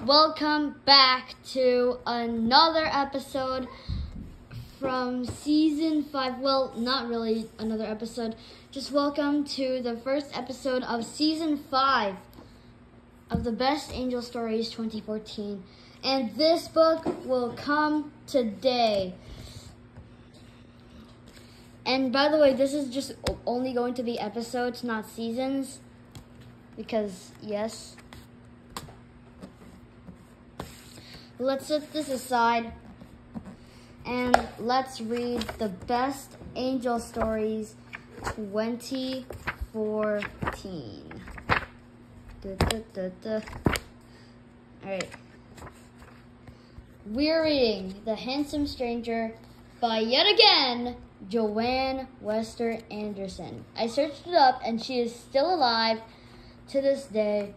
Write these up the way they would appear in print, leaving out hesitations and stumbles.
Welcome back to another episode from season 5. Well, not really another episode. Just welcome to the first episode of season 5 of the Best Angel Stories 2014. And this book will come today. And by the way, this is just only going to be episodes, not seasons. Because, yes. Let's set this aside and let's read the Best Angel Stories 2014. Alright. We're reading The Handsome Stranger by, yet again, Joanne Wester Anderson. I searched it up and she is still alive to this day.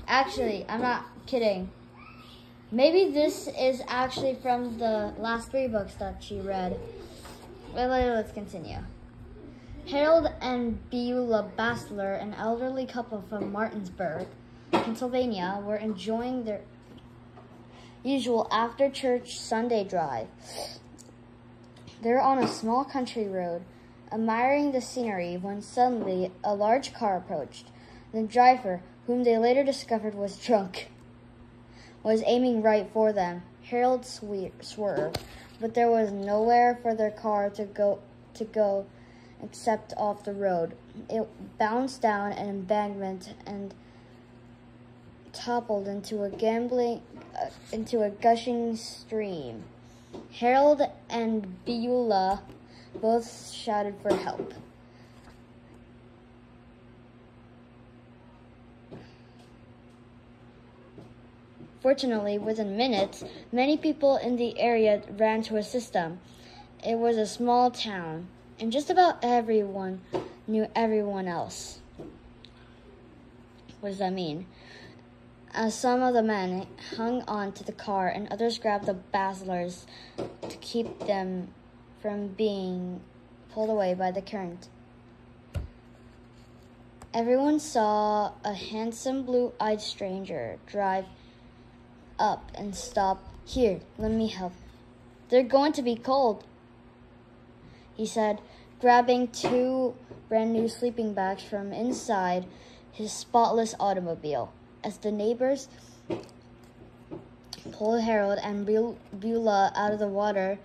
Actually, I'm not kidding. Maybe this is actually from the last 3 books that she read. Well, let's continue. Harold and Beulah Basler, an elderly couple from Martinsburg, Pennsylvania, were enjoying their usual after-church Sunday drive. They were on a small country road, admiring the scenery, when suddenly a large car approached. The driver, whom they later discovered was drunk, was aiming right for them. Harold swerved, but there was nowhere for their car to go except off the road. It bounced down an embankment and toppled into a gushing stream. Harold and Beulah both shouted for help. Fortunately, within minutes, many people in the area ran to assist them. It was a small town, and just about everyone knew everyone else. What does that mean? As some of the men hung on to the car and others grabbed the Baslers to keep them from being pulled away by the current. Everyone saw a handsome blue-eyed stranger drive up and stop. "Here, let me help. They're going to be cold," he said, grabbing 2 brand new sleeping bags from inside his spotless automobile. As the neighbors pulled Harold and Beulah out of the water,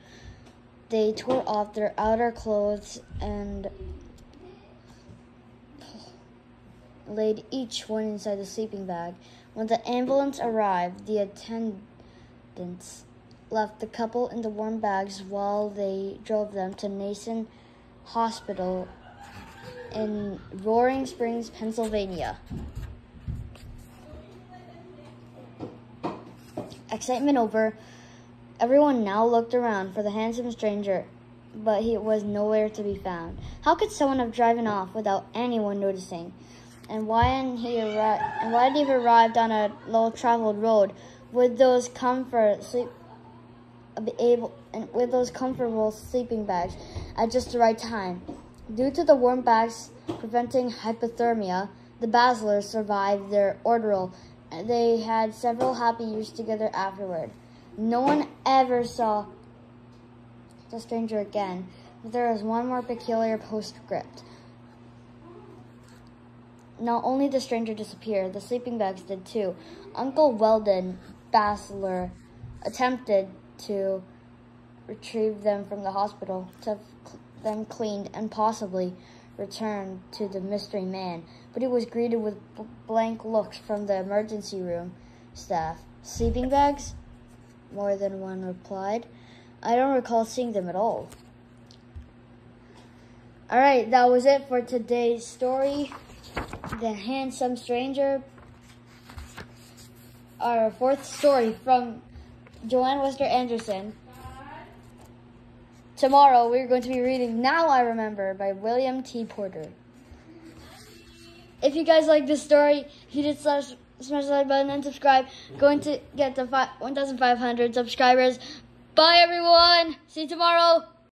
they tore off their outer clothes and laid each one inside the sleeping bag. When the ambulance arrived, the attendants left the couple in the warm bags while they drove them to Nason Hospital in Roaring Springs, Pennsylvania. Excitement over, everyone now looked around for the handsome stranger, but he was nowhere to be found. How could someone have driven off without anyone noticing? And why hadn't he arrived on a well-traveled road with those comfortable sleeping bags at just the right time? Due to the warm bags preventing hypothermia, the Baslers survived their ordeal. They had several happy years together afterward. No one ever saw the stranger again, but there was one more peculiar postscript. Not only the stranger disappeared, the sleeping bags did too. Uncle Weldon Basler attempted to retrieve them from the hospital, to have them cleaned, and possibly returned to the mystery man, but he was greeted with blank looks from the emergency room staff. "Sleeping bags?" more than one replied. "I don't recall seeing them at all." Alright, that was it for today's story. The Handsome Stranger, our 4th story from Joanne Wester Anderson. Tomorrow we're going to be reading Now I Remember by William T. Porter. If you guys like this story, hit smash the like button and subscribe. Going to get to 1,500 subscribers. Bye everyone. See you tomorrow.